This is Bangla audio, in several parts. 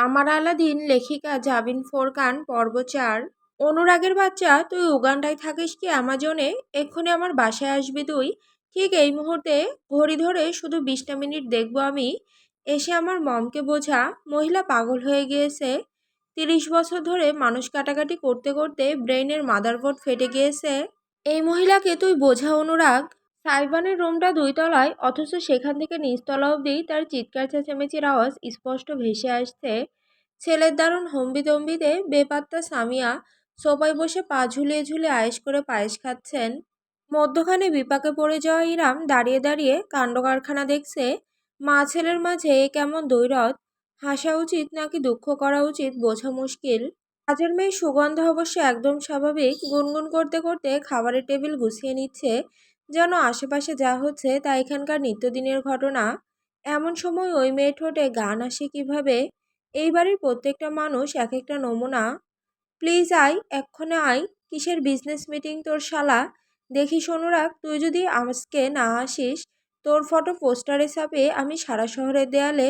আমার আলাদিন লেখিকা জাবিন ফোরকান পর্ব ৪। অনুরাগের বাচ্চা, তুই উগান্ডায় থাকিস কি অ্যামাজনে? এক্ষুনি আমার বাসায় আসবি তুই। ঠিক এই মুহূর্তে। ঘড়ি ধরে শুধু ২০টা মিনিট দেখবো আমি। এসে আমার মমকে বোঝা। মহিলা পাগল হয়ে গিয়েছে। ৩০ বছর ধরে মানুষ কাটাকাটি করতে করতে ব্রেইনের মাদারবোর্ড ফেটে গিয়েছে। এই মহিলাকে তুই বোঝা অনুরাগ। সাইবানের রুমটা ২ তলায়, অথচ সেখান থেকে নিচতলা অবধি তার চিৎকার চেঁচামেচির আওয়াজ স্পষ্ট ভেসে আসছে। ছেলের দারুণ হম্বিতম্বিতে বেপাত্তা সামিয়া সোফায় বসে পা ঝুলিয়ে ঝুলিয়ে আয়েশ করে পায়েস খাচ্ছেন। মধ্যখানে বিপাকে পড়ে যাওয়া ইরাম দাঁড়িয়ে দাঁড়িয়ে কাণ্ডকারখানা দেখছে। মা ছেলের মাঝে এ কেমন দ্বৈরথ! হাসা উচিত নাকি দুঃখ করা উচিত বোঝা মুশকিল। কাজের মেয়ে সুগন্ধা অবশ্য একদম স্বাভাবিক। গুনগুন করতে করতে খাবারের টেবিল গুছিয়ে নিচ্ছে, যেন আশেপাশে যা হচ্ছে তা এখানকার নিত্যদিনের ঘটনা। এমন সময় ওই মেয়ে ঠোঁটে গান আসে কিভাবে! এই বাড়ির প্রত্যেকটা মানুষ এক একটা নমুনা। প্লিজ আয়, এক্ষণে আয়। কিসের বিজনেস মিটিং তোর শালা? দেখিস অনুরাগ, তুই যদি আজকে না আসিস, তোর ফটো পোস্টারে ছাপিয়ে আমি সারা শহরের দেয়ালে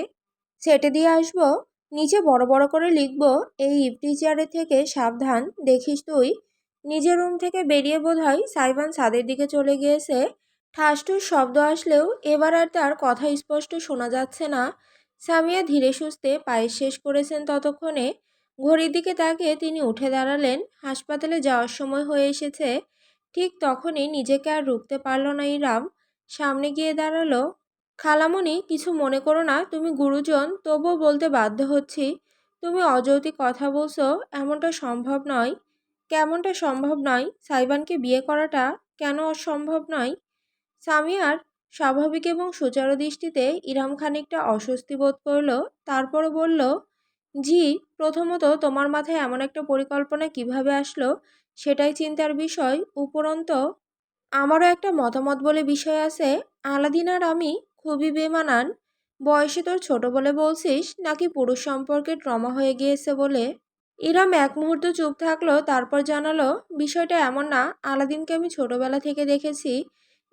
ছেটে দিয়ে আসবো। নিচে বড় বড় করে লিখবো, এই ইফটিজারের থেকে সাবধান। দেখিস তুই। নিজের রুম থেকে বেরিয়ে বোধহয় সাইবান ছাদের দিকে চলে গিয়েছে। ঠাসঠুস শব্দ আসলেও এবার আর তার কথা স্পষ্ট শোনা যাচ্ছে না। সামিয়া ধীরে সুস্থে পায়েস শেষ করেছেন ততক্ষণে। ঘড়ির দিকে তাকিয়ে তিনি উঠে দাঁড়ালেন। হাসপাতালে যাওয়ার সময় হয়ে এসেছে। ঠিক তখনই নিজেকে আর রুখতে পারল না ইরাম। সামনে গিয়ে দাঁড়ালো। খালামণি, কিছু মনে করো না, তুমি গুরুজন, তবুও বলতে বাধ্য হচ্ছি। তুমি অযৌক্তিক কথা বলছো। এমনটা সম্ভব নয়। কেমনটা সম্ভব নয়? সাইবানকে বিয়ে করাটা কেন অসম্ভব নয়? সামিয়ার স্বাভাবিক এবং সুচারু দৃষ্টিতে ইরাম খানিকটা অস্বস্তি বোধ করল। তারপরও বলল, জি, প্রথমত তোমার মাথায় এমন একটা পরিকল্পনা কিভাবে আসলো সেটাই চিন্তার বিষয়। উপরন্ত আমারও একটা মতামত বলে বিষয় আছে। আলাদিন আর আমি খুবই বেমানান। বয়সে তোর ছোট বলে বলছিস, নাকি পুরুষ সম্পর্কে ট্রমা হয়ে গিয়েছে বলে? ইরাম এক মুহূর্ত চুপ থাকলো, তারপর জানালো, বিষয়টা এমন না। আলাদিনকে আমি ছোটবেলা থেকে দেখেছি।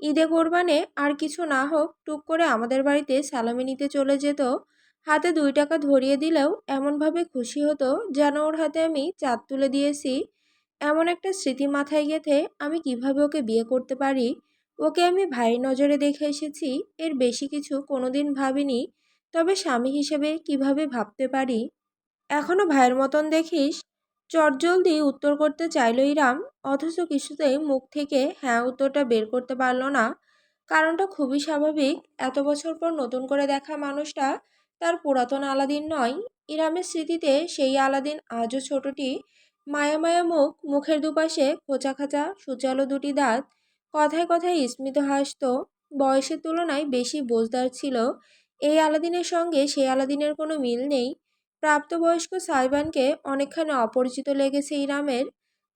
ঈদে কোরবানে আর কিছু না হোক টুক করে আমাদের বাড়িতে সালামি নিতে চলে যেত। হাতে ২ টাকা ধরিয়ে দিলেও এমনভাবে খুশি হতো যেন ওর হাতে আমি চাঁদ তুলে দিয়েছি। এমন একটা স্মৃতি মাথায় গেঁথে আমি কিভাবে ওকে বিয়ে করতে পারি? ওকে আমি ভাইয়ের নজরে দেখে এসেছি। এর বেশি কিছু কোনোদিন ভাবিনি। তবে স্বামী হিসেবে কিভাবে ভাবতে পারি? এখনো ভাইয়ের মতন দেখিস? চটজলদি উত্তর করতে চাইল ইরাম, অথচ কিছুতেই মুখ থেকে হ্যাঁ উত্তরটা বের করতে পারল না। কারণটা খুবই স্বাভাবিক। এত বছর পর নতুন করে দেখা মানুষটা তার পুরাতন আলাদিন নয়। ইরামের স্মৃতিতে সেই আলাদিন আজও ছোটটি, মায়া মায়া মুখ, মুখের দুপাশে খোঁচা খাঁচা সুচালো দুটি দাঁত। কথায় কথায় স্মিত হাসত। বয়সের তুলনায় বেশি বোঝদার ছিল। এই আলাদিনের সঙ্গে সেই আলাদিনের কোনো মিল নেই। প্রাপ্তবয়স্ক সাইবানকে অনেকখানি অপরিচিত লেগেছে ইরামের।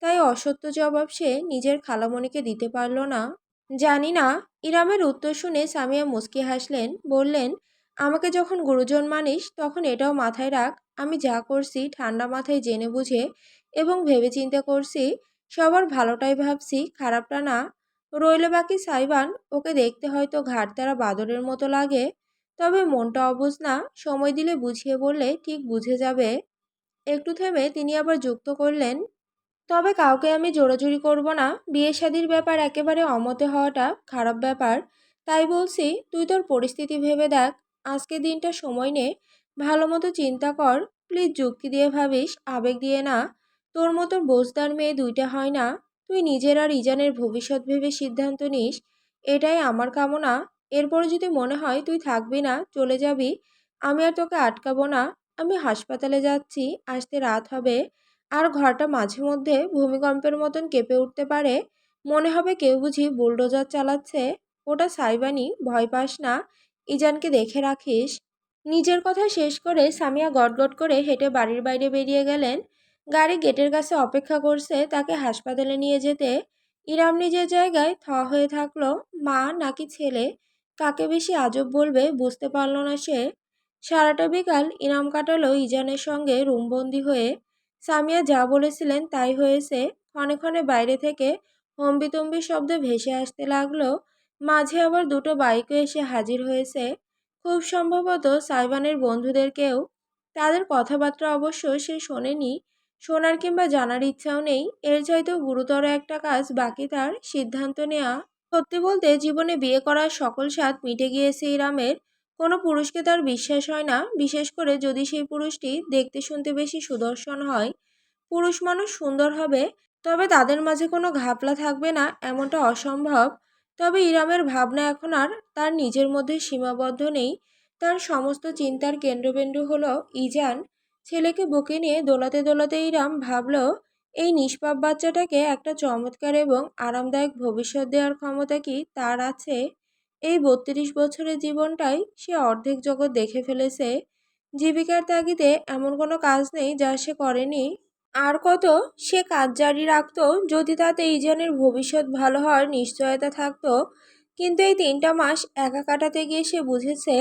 তাই অসত্য জবাব সে নিজের খালামণিকে দিতে পারল না। জানি না। ইরামের উত্তর শুনে সামিয়া মুচকি হাসলেন। বললেন, আমাকে যখন গুরুজন মানিস তখন এটাও মাথায় রাখ, আমি যা করছি ঠান্ডা মাথায় জেনে বুঝে এবং ভেবেচিন্তে করছি। সবার ভালোটাই ভাবছি, খারাপটা না। রইল বাকি সাইবান। ওকে দেখতে হয়তো ঘাড়তারা বাদরের মতো লাগে, তবে মনটা অবুঝ না। সময় দিলে বুঝিয়ে বললে ঠিক বুঝে যাবে। একটু থেমে তিনি আবার যুক্ত করলেন, তবে কাউকে আমি জোরাজুরি করব না। বিয়ে শাদির ব্যাপার একেবারে অমতে হওয়াটা খারাপ ব্যাপার। তাই বলছি, তুই তোর পরিস্থিতি ভেবে দেখ। আজকে দিনটা সময় নে, ভালো মতো চিন্তা কর। প্লিজ যুক্তি দিয়ে ভাবিস, আবেগ দিয়ে না। তোর মতো বোঝদার মেয়ে ২টা হয় না। তুই নিজের আর ইজানের ভবিষ্যৎ ভেবে সিদ্ধান্ত নিস, এটাই আমার কামনা। এরপরে যদি মনে হয় তুই থাকবি না, চলে যাবি, আমি আর তোকে আটকাবো না। আমি হাসপাতালে যাচ্ছি, আসতে রাত হবে। আর ঘরটা মাঝে মধ্যে ভূমিকম্পের মতন কেঁপে উঠতে পারে। মনে হবে কেউ বুঝি বুলডোজার চালাচ্ছে। ওটা সাইবানি, ভয় পাস না। ইজানকে দেখে রাখিস। নিজের কথা শেষ করে সামিয়া গটগট করে হেঁটে বাড়ির বাইরে বেরিয়ে গেলেন। গাড়ি গেটের কাছে অপেক্ষা করছে তাকে হাসপাতালে নিয়ে যেতে। ইরাম নিজের জায়গায় থ হয়ে থাকলো। মা নাকি ছেলে, কাকে বেশি আজব বলবে বুঝতে পারল না সে। সারাটা বিকাল ইরাম কাটালো ইজানের সঙ্গে রুমবন্দি হয়ে। সামিয়া যা বলেছিলেন তাই হয়েছে। ক্ষণে ক্ষণে বাইরে থেকে হম্বিতম্বি শব্দ ভেসে আসতে লাগলো। মাঝে আবার 2টো বাইকও এসে হাজির হয়েছে। খুব সম্ভবত সাইবানের বন্ধুদের কেউ। তাদের কথাবার্তা অবশ্য সে শোনেনি, শোনার কিংবা জানার ইচ্ছাও নেই। এর চাইতেও গুরুতর একটা কাজ বাকি তার, সিদ্ধান্ত নেওয়া। সত্যি বলতে জীবনে বিয়ে করার সকল স্বাদ মিটে গিয়েছে ইরামের। কোনো পুরুষকে তার বিশ্বাস হয় না, বিশেষ করে যদি সেই পুরুষটি দেখতে শুনতে বেশি সুদর্শন হয়। পুরুষ মানুষ সুন্দর হবে, তবে তাদের মাঝে কোনো ঘাপলা থাকবে না এমনটা অসম্ভব। তবে ইরামের ভাবনা এখন আর তার নিজের মধ্যে সীমাবদ্ধ নেই। তার সমস্ত চিন্তার কেন্দ্রবিন্দু হলো ইজান। ছেলেকে বুকে নিয়ে দোলাতে দোলাতে ইরাম ভাবল, এই নিষ্পাপ বাচ্চাটাকে একটা চমৎকার এবং আরামদায়ক ভবিষ্যৎ দেওয়ার ক্ষমতা কি তার আছে? এই 32 বছরের জীবনটাই সে অর্ধেক জগৎ দেখে ফেলেছে। জীবিকার তাগিদে এমন কোনো কাজ নেই যা সে করেনি। আর কত সে কাজ জারি রাখতো যদি তাতে ইজানের ভবিষ্যৎ ভালো হওয়ার নিশ্চয়তা থাকতো। কিন্তু এই 3টা মাস একা কাটাতে গিয়ে সে বুঝেছে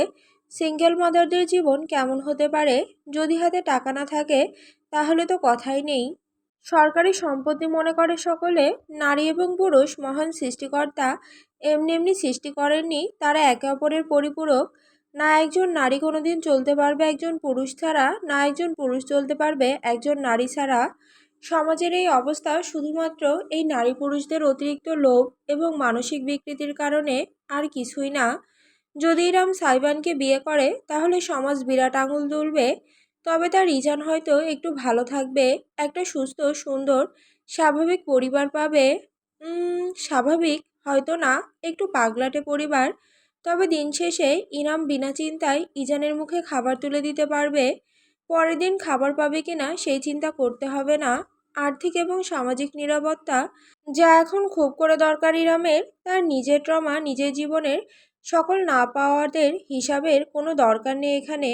সিঙ্গেল মাদারদের জীবন কেমন হতে পারে। যদি হাতে টাকা না থাকে তাহলে তো কথাই নেই। সরকারি সম্পত্তি মনে করে সকলে। নারী এবং পুরুষ মহান সৃষ্টিকর্তা এমনি এমনি সৃষ্টি করেননি, তারা একে অপরের পরিপূরক। না একজন নারী কোনোদিন চলতে পারবে একজন পুরুষ ছাড়া, না একজন পুরুষ চলতে পারবে একজন নারী ছাড়া। সমাজের এই অবস্থা শুধুমাত্র এই নারী পুরুষদের অতিরিক্ত লোভ এবং মানসিক বিকৃতির কারণে, আর কিছুই না। যদি ইরাম সাইবানকে বিয়ে করে তাহলে সমাজ বিরাট আঙুল তুলবে। তবে তার ইজান হয়তো একটু ভালো থাকবে, একটা সুস্থ সুন্দর স্বাভাবিক পরিবার পাবে। স্বাভাবিক হয়তো না, একটু পাগলাটে পরিবার। তবে দিন শেষে ইনাম বিনা চিন্তায় ইজানের মুখে খাবার তুলে দিতে পারবে। পরের দিন খাবার পাবে কিনা সেই চিন্তা করতে হবে না। আর্থিক এবং সামাজিক নিরাপত্তা যা এখন খুব করে দরকার ইরামের, তার নিজের ট্রমা, নিজের জীবনের সকল না পাওয়াদের হিসাবের কোনো দরকার নেই এখানে।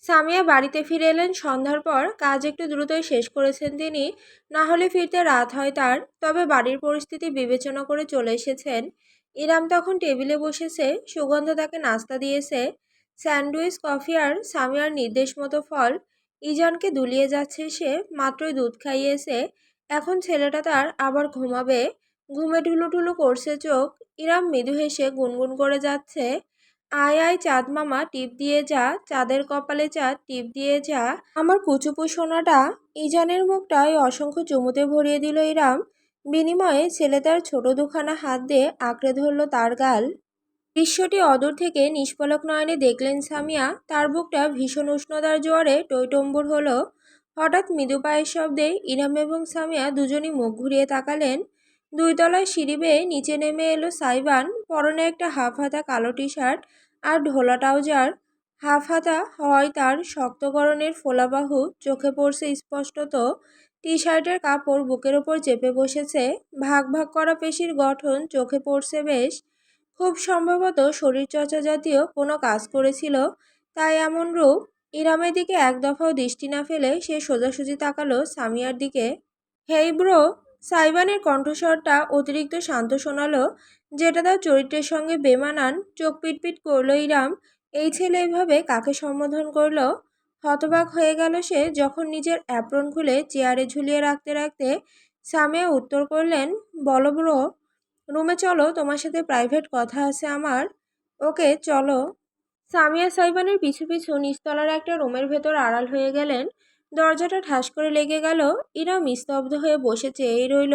সামিয়া বাড়িতে ফিরে এলেন সন্ধ্যার পর। কাজ একটু দ্রুতই শেষ করেছেন তিনি, না হলে ফিরতে রাত হয় তার। তবে বাড়ির পরিস্থিতি বিবেচনা করে চলে এসেছেন। ইরাম তখন টেবিলে বসেছে, সুগন্ধ তাকে নাস্তা দিয়েছে, স্যান্ডউইচ, কফি আর সামিয়ার নির্দেশ মতো ফল। ইজানকে দুলিয়ে যাচ্ছে সে, মাত্রই দুধ খাইয়েছে। এখন ছেলেটা তার আবার ঘুমাবে। ঘুমে ঢুলুঢুলু করছে চোখ। ইরাম মৃদু হেসে গুনগুন করে যাচ্ছে, আয় আয় চাঁদ মামা টিপ দিয়ে যা, চাঁদের কপালে চাঁদ টিপ দিয়ে যা, আমার কুচুপু সোনাটা। ইজানের মুখটা ওই অসংখ্য চুমুতে ভরিয়ে দিল ইরাম। বিনিময়ে ছেলে তার ছোট দুখানা হাত দিয়ে আঁকড়ে ধরল তার গাল। দৃশ্যটি অদূর থেকে নিষ্পলক নয়নে দেখলেন সামিয়া। তার বুকটা ভীষণ উষ্ণতার জোয়ারে টইটম্বুর হলো। হঠাৎ মৃদু পায়ের শব্দে ইরাম এবং সামিয়া দুজনই মুখ ঘুরিয়ে তাকালেন। 2 তলায় সিঁড়ি বেয়ে নিচে নেমে এলো সাইবান। পরনে একটা হাফ হাতা কালো টি শার্ট আর ঢোলা ট্রাউজার। হাফ হাতা হওয়ায় তার শক্ত গড়নের ফোলা বাহু চোখে পড়ছে স্পষ্টত। টি শার্টের কাপড় বুকের ওপর চেপে বসেছে, ভাগ ভাগ করা পেশির গঠন চোখে পড়ছে বেশ। খুব সম্ভবত শরীরচর্চা জাতীয় কোনো কাজ করেছিল, তাই এমন রূপ। ইরামের দিকে এক দফাও দৃষ্টি না ফেলে সে সোজাসুজি তাকালো সামিয়ার দিকে। Hey bro. সাইবানের কণ্ঠস্বরটা অতিরিক্ত শান্ত শোনালো, যেটা তার চরিত্রের সঙ্গে বেমানান। চোখ পিটপিট করলো ইরাম। এই ছেলে এভাবে কাকে সম্বোধন করলো? হতবাক হয়ে গেল সে যখন নিজের অ্যাপ্রন খুলে চেয়ারে ঝুলিয়ে রাখতে রাখতে সামিয়া উত্তর করলেন, বলো ব্রো। রুমে চলো, তোমার সাথে প্রাইভেট কথা আছে আমার। ওকে চলো। সামিয়া সাইবানের পিছু পিছু নিচতলার একটা রুমের ভেতর আড়াল হয়ে গেলেন। দরজাটা ঠাস করে লেগে গেল। ইরাম স্তব্ধ হয়ে বসে চেয়েই রইল।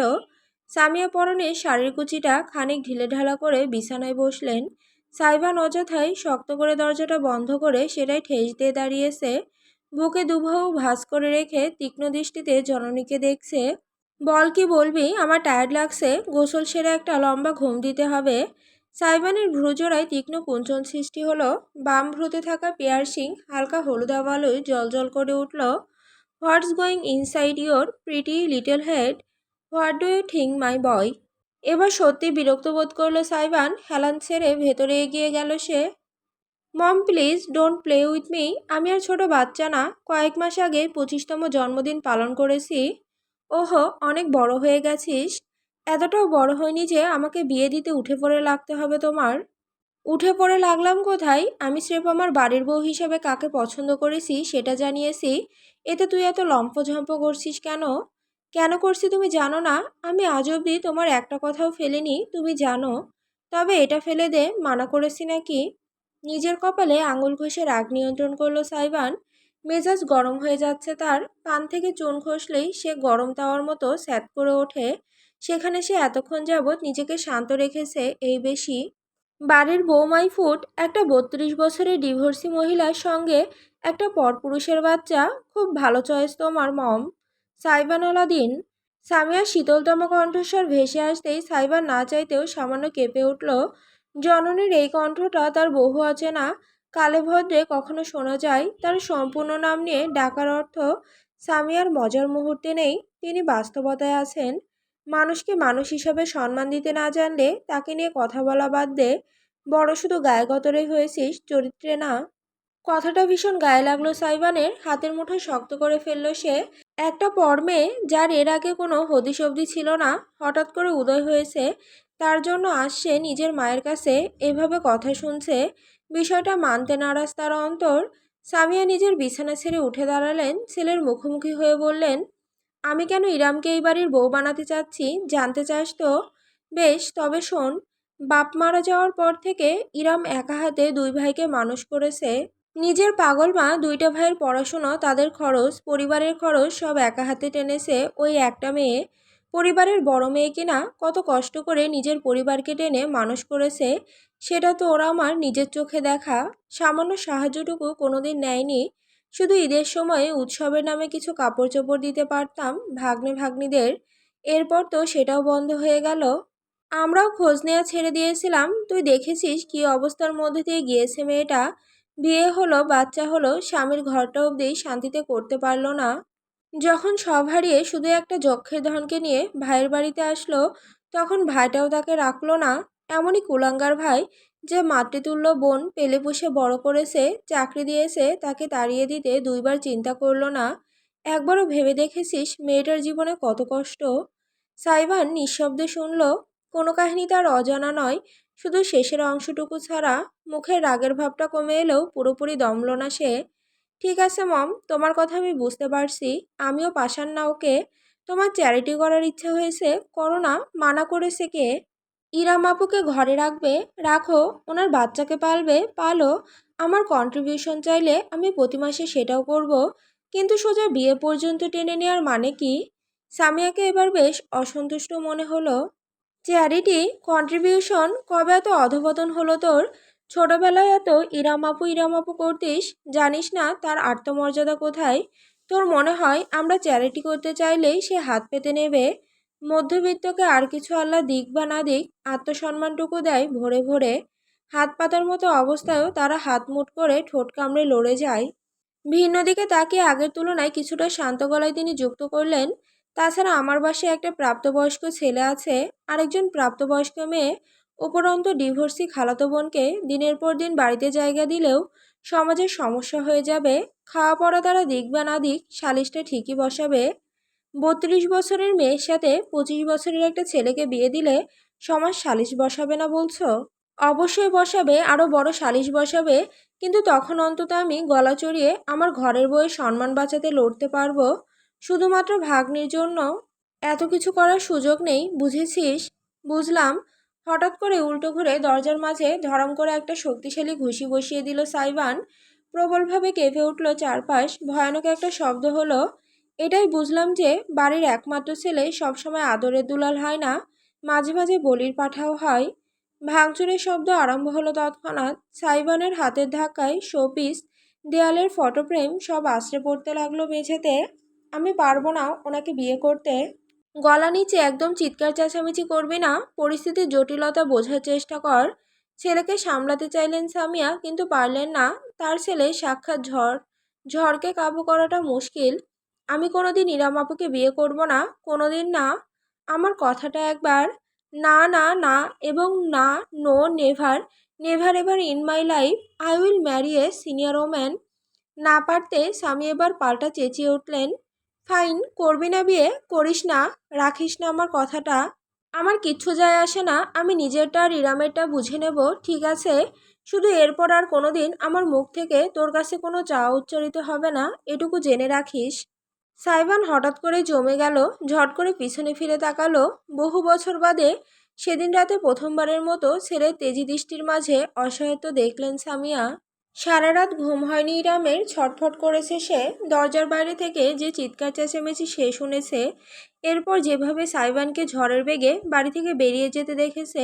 সামিয়া পরনে শাড়ির কুচিটা খানিক ঢিলেঢালা করে বিছানায় বসলেন। সাইবান অযথাই শক্ত করে দরজাটা বন্ধ করে সেটাই ঠেস দিয়ে দাঁড়িয়েছে। বুকে দুবাহু ভাঁজ করে রেখে তীক্ষ্ণ দৃষ্টিতে জননীকে দেখছে। বল কি বলবি, আমার টায়ার্ড লাগছে, গোসল সেরে একটা লম্বা ঘুম দিতে হবে। সাইবানের ভ্রুজোড়ায় তীক্ষ্ণ কুঞ্চন সৃষ্টি হলো। বাম ভ্রুতে থাকা পিয়ার্সিং হালকা হলুদাভ আলোয় জলজল করে উঠল। What's going inside your pretty little head? What do you think my boy? এবার সত্যি বিরক্ত বোধ করলো সাইবান। হেলান ছেড়ে ভেতরে এগিয়ে গেল সে। Mom please don't play with me. আমি আর ছোট বাচ্চা না, কয়েক মাস আগে 25তম জন্মদিন পালন করেছি। ওহো, অনেক বড় হয়ে গেছিস। এতটাও বড় হয়নি যে আমাকে বিয়ে দিতে উঠে পড়ে লাগতে হবে তোমার। উঠে পড়ে লাগলাম কোথায়? আমি স্রেফ আমার বাড়ির বউ হিসেবে কাকে পছন্দ করেছি সেটা জানিয়েছি। এতে তুই এত লম্ফঝম্প করছিস কেন? কেন করছি তুমি জানো না? আমি আজ অবধি তোমার একটা কথাও ফেলিনি, তুমি জানো। তবে এটা ফেলে দে, মানা করেছি নাকি? নিজের কপালে আঙুল ঘষে রাগ নিয়ন্ত্রণ করলো সাইবান। মেজাজ গরম হয়ে যাচ্ছে তার। পান থেকে চুন খসলেই সে গরম তাওয়ার মতো স্যাঁত করে ওঠে। সেখানে সে এতক্ষণ যাবৎ নিজেকে শান্ত রেখেছে এই বেশি। বাড়ির বৌমাই ফুট একটা 32 বছরের ডিভোর্সি মহিলার সঙ্গে একটা পরপুরুষের বাচ্চা। খুব ভালো চয়েস তোমার মম। সাইবান আলাদিন। সামিয়ার শীতলতম কণ্ঠস্বর ভেসে আসতেই সাইবান না চাইতেও সামান্য কেঁপে উঠল। জননীর এই কণ্ঠটা তার বহু অচেনা। কালে ভদ্রে কখনো শোনা যায় তার সম্পূর্ণ নাম নিয়ে ডাকার অর্থ সামিয়ার মজার মুহূর্তে নেই। তিনি বাস্তবতায় আছেন। মানুষকে মানুষ হিসাবে সম্মান দিতে না জানলে তাকে নিয়ে কথা বলা বাদ দে। বড় শুধু গায়ে গতরে হয়েছিস, চরিত্রে না। কথাটা ভীষণ গায়ে লাগলো সাইবানের। হাতের মুঠো শক্ত করে ফেলল সে। একটা পরমে যার এর আগে কোনো হদিস অবধি ছিল না, হঠাৎ করে উদয় হয়েছে, তার জন্য আসছে নিজের মায়ের কাছে এভাবে কথা শুনছে। বিষয়টা মানতে নারাজ তার অন্তর। সামিয়া নিজের বিছানা ছেড়ে উঠে দাঁড়ালেন, ছেলের মুখোমুখি হয়ে বললেন, আমি কেন ইরামকে এই বাড়ির বউ বানাতে চাচ্ছি জানতে চাস তো? বেশ, তবে শোন। বাপ মারা যাওয়ার পর থেকে ইরাম একা হাতে দুই ভাইকে মানুষ করেছে। নিজের পাগল মা দুইটা ভাইয়ের পড়াশুনো, তাদের খরচ, পরিবারের খরচ সব একা হাতে টেনেছে ওই একটা মেয়ে। পরিবারের বড় মেয়ে কিনা কত কষ্ট করে নিজের পরিবারকে টেনে মানুষ করেছে সেটা তো ওরা আমার নিজের চোখে দেখা। সামান্য সাহায্যটুকু কোনোদিন নেয়নি। শুধু ঈদের সময়ে উৎসবের নামে কিছু কাপড় চোপড় দিতে পারতাম ভাগ্নে ভাগ্নিদের। এরপর তো সেটাও বন্ধ হয়ে গেল। আমরাও খোঁজ নেওয়া ছেড়ে দিয়েছিলাম। তুই দেখেছিস কি অবস্থার মধ্যে দিয়ে গিয়েছে মেয়েটা। বিয়ে হলো, বাচ্চা হলো, স্বামীর ঘরটা অবধি শান্তিতে করতে পারলো না। যখন সব হারিয়ে শুধু একটা যক্ষের ধনকে নিয়ে ভাইয়ের বাড়িতে আসলো, তখন ভাইটাও তাকে রাখলো না। এমনই কুলাঙ্গার ভাই যে মাতৃতুল্য বোন পেলে পুষে বড় করেছে, চাকরি দিয়েছে, তাকে তাড়িয়ে দিতে দুইবার চিন্তা করলো না। একবারও ভেবে দেখেছিস মেয়েটার জীবনে কত কষ্ট? সাইবান নিঃশব্দে শুনল। কোনো কাহিনী তার অজানা নয়, শুধু শেষের অংশটুকু ছাড়া। মুখের রাগের ভাবটা কমে এলেও পুরোপুরি দমল না সে। ঠিক আছে মম, তোমার কথা আমি বুঝতে পারছি। আমিও পাষাণ না ওকে। তোমার চ্যারিটি করার ইচ্ছা হয়েছে, করো না। মানা করেছে কে? ইরাম আপুকে ঘরে রাখবে, রাখো। ওনার বাচ্চাকে পালবে, পালো। আমার কন্ট্রিবিউশন চাইলে আমি প্রতি মাসে সেটাও করব। কিন্তু সোজা বিয়ে পর্যন্ত টেনে নেওয়ার মানে কি? সামিয়াকে এবার বেশ অসন্তুষ্ট মনে হলো। চ্যারিটি কন্ট্রিবিউশন কবে এত অধঃপতন হলো তোর? ছোটবেলায় এত ইরাম আপু করতিস, জানিস না তার আত্মমর্যাদা কোথায়? তোর মনে হয় আমরা চ্যারিটি করতে চাইলেই সে হাত পেতে নেবে? মধ্যবিত্তকে আর কিছু আল্লাহ দিক বা না দিক, আত্মসম্মানটুকু দেয় ভরে ভরে। হাত পাতার মতো অবস্থায়ও তারা হাত মুট করে ঠোঁট কামড়ে লড়ে যায়। ভিন্ন দিকে তাকিয়ে আগের তুলনায় কিছুটা শান্ত গলায় তিনি যুক্ত করলেন, তাছাড়া আমার বাসায় একটা প্রাপ্তবয়স্ক ছেলে আছে, আরেকজন প্রাপ্তবয়স্ক মেয়ে। উপরন্ত ডিভোর্সি খালাতো বোনকে দিনের পর দিন বাড়িতে জায়গা দিলেও সমাজের সমস্যা হয়ে যাবে। খাওয়া পড়া তারা দিক বা না দিক, সালিশটা ঠিকই বসাবে। 32 বছরের মেয়ের সাথে 25 বছরের একটা ছেলেকে বিয়ে দিলে সমাজ সালিশ বসাবে না বলছো? অবশ্যই বসাবে, আরো বড় সালিশ বসাবে। কিন্তু তখন অন্তত আমি গলা চড়িয়ে আমার ঘরের বউয়ের সম্মান বাঁচাতে লড়তে পারবো। শুধুমাত্র ভাগ্নির জন্য এত কিছু করার সুযোগ নেই, বুঝেছিস? বুঝলাম। হঠাৎ করে উল্টো ঘুরে দরজার মাঝে ধড়াম করে একটা শক্তিশালী ঘুষি বসিয়ে দিল সাইবান। প্রবলভাবে কেঁপে উঠল চারপাশ। ভয়ানক একটা শব্দ হলো। এটাই বুঝলাম যে বাড়ির একমাত্র ছেলে সবসময় আদরের দুলাল হয় না, মাঝে মাঝে বলির পাঠাও হয়। ভাঙচুরের শব্দ আরম্ভ হলো তৎক্ষণাৎ। সাইবানের হাতের ধাক্কায় শোপিস, দেয়ালের ফটোফ্রেম সব আছড়ে পড়তে লাগলো মেঝেতে। আমি পারবো না ওনাকে বিয়ে করতে। গলা নিচে একদম চিৎকার চেঁচামেচি করবি না, পরিস্থিতির জটিলতা বোঝার চেষ্টা কর। ছেলেকে সামলাতে চাইলেন সামিয়া, কিন্তু পারলেন না। তার ছেলে সাক্ষাৎ ঝড়। ঝড়কে কাবু করাটা মুশকিল। আমি কোনোদিন ইরাম আপুকে বিয়ে করব না, কোনোদিন না। আমার কথাটা একবার। না না না এবং না। No, never. Never ever in my life I will marry a senior woman. না পারতে স্বামী এবার পাল্টা চেঁচিয়ে উঠলেন, ফাইন, করবি না বিয়ে, করিস না, রাখিস না আমার কথাটা। আমার কিচ্ছু যায় আসে না, আমি নিজেরটা আর ইরামেরটা বুঝে নেব, ঠিক আছে? শুধু এরপর আর কোনোদিন আমার মুখ থেকে তোর কাছে কোনো চাওয়া উচ্চারিত হবে না, এটুকু জেনে রাখিস। সাইবান হঠাৎ করে জমে গেল, ঝট করে পিছনে ফিরে তাকালো। বহু বছর বাদে সেদিন রাতে প্রথমবারের মতো ছেলের তেজি দৃষ্টির মাঝে অসহায়ত্ব দেখলেন সামিয়া। সারা রাত ঘুম হয়নি ইরামের। ছটফট করেছে সে। দরজার বাইরে থেকে যে চিৎকার চেঁচামেচি সে শুনেছে, এরপর যেভাবে সাইবানকে ঝড়ের বেগে বাড়ি থেকে বেরিয়ে যেতে দেখেছে,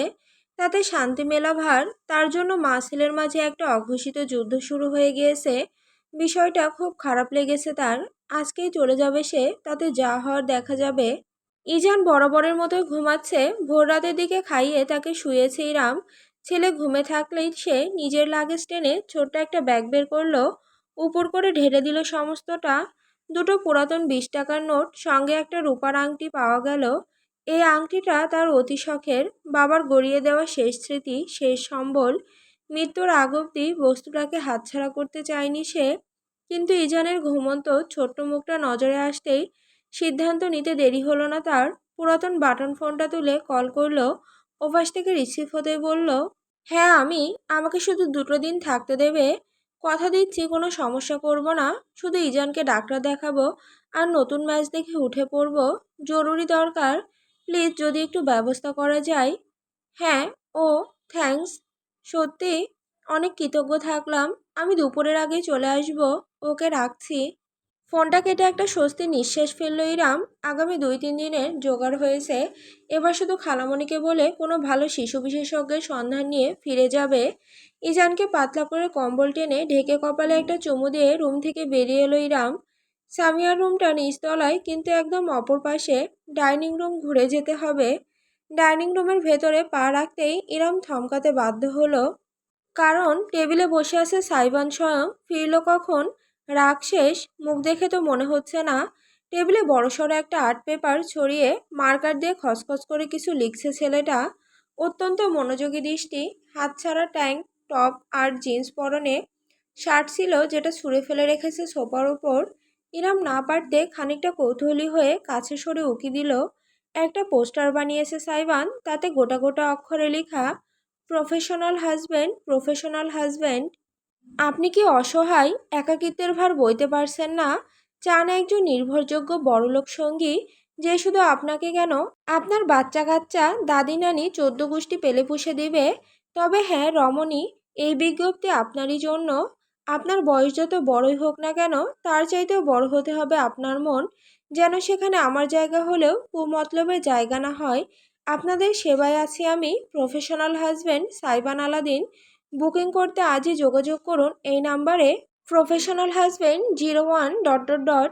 তাতে শান্তি মেলা ভার। তার জন্য মা ছেলের মাঝে একটা অঘোষিত যুদ্ধ শুরু হয়ে গিয়েছে। বিষয়টা খুব খারাপ লেগেছে তার। আজকেই চলে যাবে সে, তাতে যা হওয়ার দেখা যাবে। ইজান বরাবরের মতোই ঘুমাচ্ছে। ভোর রাতের দিকে খাইয়ে তাকে শুয়েছে ইরাম। ছেলে ঘুমে থাকলেই সে নিজের লাগেজ টেনে ছোট্ট একটা ব্যাগ বের করলো, উপর করে ঢেলে দিল সমস্তটা। দুটো পুরাতন 20 টাকার নোট, সঙ্গে একটা রূপার আংটি পাওয়া গেল। এই আংটিটা তার অতি শখের, বাবার গড়িয়ে দেওয়া শেষ স্মৃতি, শেষ সম্বল। মৃত্যুর আগ অব্দি বস্তুটাকে হাতছাড়া করতে চায়নি সে। কিন্তু ইজানের ঘুমন্ত ছোট্ট মুখটা নজরে আসতেই সিদ্ধান্ত নিতে দেরি হলো না তার। পুরাতন বাটন ফোনটা তুলে কল করলো। ওপাশ থেকে রিসিভ হতেই বলল, হ্যাঁ আমি। আমাকে শুধু 2টো দিন থাকতে দেবে? কথা দিচ্ছি কোনো সমস্যা করব না। শুধু ইজানকে ডাক্তার দেখাবো আর নতুন ম্যাচ দেখে উঠে পড়ব। জরুরি দরকার। প্লিজ যদি একটু ব্যবস্থা করা যায়। হ্যাঁ। ও, থ্যাঙ্কস। সত্যি অনেক কৃতজ্ঞ থাকলাম। আমি দুপুরের আগেই চলে আসব। ওকে, রাখছি। ফোনটা কেটে একটা স্বস্তির নিঃশ্বাস ফেলল ইরাম। আগামী 2-3 দিনের জোগাড় হয়েছে। এবার শুধু খালামণিকে বলে কোনো ভালো শিশু বিশেষজ্ঞের সন্ধান নিয়ে ফিরে যাবে। ইজানকে পাতলা করে কম্বল টেনে ঢেকে কপালে একটা চুমু দিয়ে রুম থেকে বেরিয়ে এলো ইরাম। সামিয়ার রুমটা নিচতলায়, কিন্তু একদম অপর পাশে। ডাইনিং রুম ঘুরে যেতে হবে। ডাইনিং রুমের ভেতরে পা রাখতেই ইরাম থমকাতে বাধ্য হলো। কারণ টেবিলে বসে আছে সাইবান স্বয়ং। ফিরল কখন? রাগ শেষ। মুখ দেখে তো মনে হচ্ছে না। টেবিলে বড়সড় একটা আর্ট পেপার ছড়িয়ে মার্কার দিয়ে খসখস করে কিছু লিখছে ছেলেটা। অত্যন্ত মনোযোগী দৃষ্টি। হাতছাড়া ট্যাঙ্ক টপ আর জিন্স পরনে। শার্ট ছিল যেটা ছুঁড়ে ফেলে রেখেছে সোফার ওপর। ইরাম না পারতে খানিকটা কৌতূহলী হয়ে কাছে সরে উকি দিল। একটা পোস্টার বানিয়েছে সাইবান, তাতে গোটা গোটা অক্ষরে লেখা, প্রফেশনাল হাজব্যান্ড, প্রফেশনাল হাজব্যান্ড। আপনি কি অসহায়? একাকিত্বের ভার বইতে পারছেন না? চান একজন নির্ভরযোগ্য বড়লোক সঙ্গী, যে শুধু আপনাকে কেন, আপনার বাচ্চা কাচ্চা দাদি নানি 14 গোষ্ঠী পেলে পুষে দিবে? তবে হ্যাঁ রমণী, এই বিজ্ঞপ্তি আপনারই জন্য। আপনার বয়স যত বড়ই হোক না কেন, তার চাইতেও বড় হতে হবে আপনার মন। যেন সেখানে আমার জায়গা হলেও কুমতলবের জায়গা না হয়। আপনাদের সেবায় আছি আমি, professional husband Saiban Aladdin. Booking করতে আজই যোগাযোগ করুন এই নাম্বারে। প্রফেশনাল হাজব্যান্ড 01...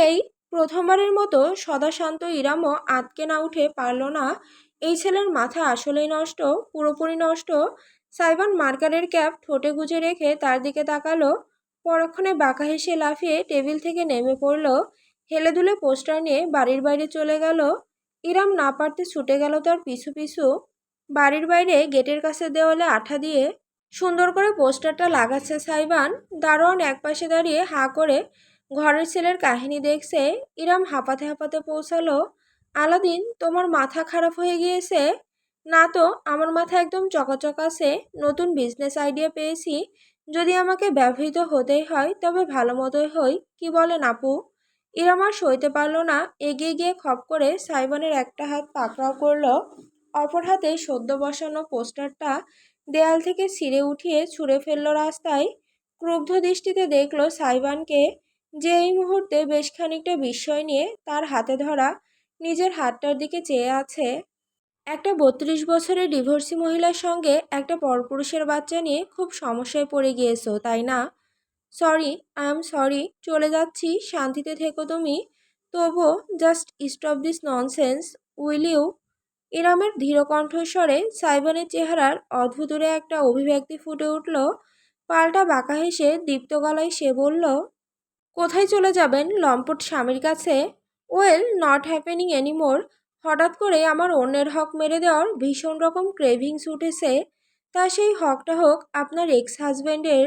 এই প্রথমবারের মতো সদাশান্ত ইরামও আটকে না উঠে পারল না। এই ছেলের মাথা আসলেই নষ্ট, পুরোপুরি নষ্ট। সাইবান মার্কারের ক্যাপ ঠোঁটে গুজে রেখে তার দিকে তাকালো। পরক্ষণে বাঁকা হেসে লাফিয়ে টেবিল থেকে নেমে পড়ল। হেলে দুলে পোস্টার নিয়ে বাড়ির বাইরে চলে গেল। ইরাম না পারতে ছুটে গেল তার পিছু পিছু। বাড়ির বাইরে গেটের কাছে দেওয়ালে আঠা দিয়ে সুন্দর করে পোস্টারটা লাগাচ্ছে সাইবান। দারোয়ান একপাশে দাঁড়িয়ে হাঁ করে ঘরের ছেলের কাহিনী দেখছে। ইরাম হাঁপাতে হাঁপাতে পৌঁছালো। আলাদিন, তোমার মাথা খারাপ হয়ে গিয়েছে? না তো, আমার মাথা একদম চকাচক আছে। নতুন বিজনেস আইডিয়া পেয়েছি। যদি আমাকে ব্যবহৃত হতেই হয় তবে ভালো মতোই হই। কি বলেন আপু? ইরাম আর সইতে পারল না। এগিয়ে গিয়ে খপ করে সাইবানের একটা হাত পাকড়াও করলো। অপর হাতে সদ্য বসানো পোস্টারটা দেয়াল থেকে ছিঁড়ে উঠিয়ে ছুঁড়ে ফেলল রাস্তায়। ক্রুব্ধ দৃষ্টিতে দেখল সাইবানকে, যে এই মুহূর্তে বেশ খানিকটা বিস্ময় নিয়ে তার হাতে ধরা নিজের হাতটার দিকে চেয়ে আছে। একটা 32 বছরের ডিভোর্সি মহিলার সঙ্গে একটা পরপুরুষের বাচ্চা নিয়ে খুব সমস্যায় পড়ে গিয়েছো, তাই না? Sorry, I am sorry. চলে যাচ্ছি, শান্তিতে থেকো তুমি। তবুও just stop this nonsense, will you? ইরামের ধীর কণ্ঠস্বরে সাইবানের চেহারার অদ্ভুতরে একটা অভিব্যক্তি ফুটে উঠল। পাল্টা বাঁকা হেসে দীপ্ত গলায় সে বলল, কোথায় চলে যাবেন লম্পট স্বামীর কাছে? Well, not happening anymore. হঠাৎ করে আমার অন্যের হক মেরে দেওয়ার ভীষণ রকম ক্রেভিংস উঠেছে। তা সেই হকটা হোক আপনার এক্স হাজব্যান্ডের।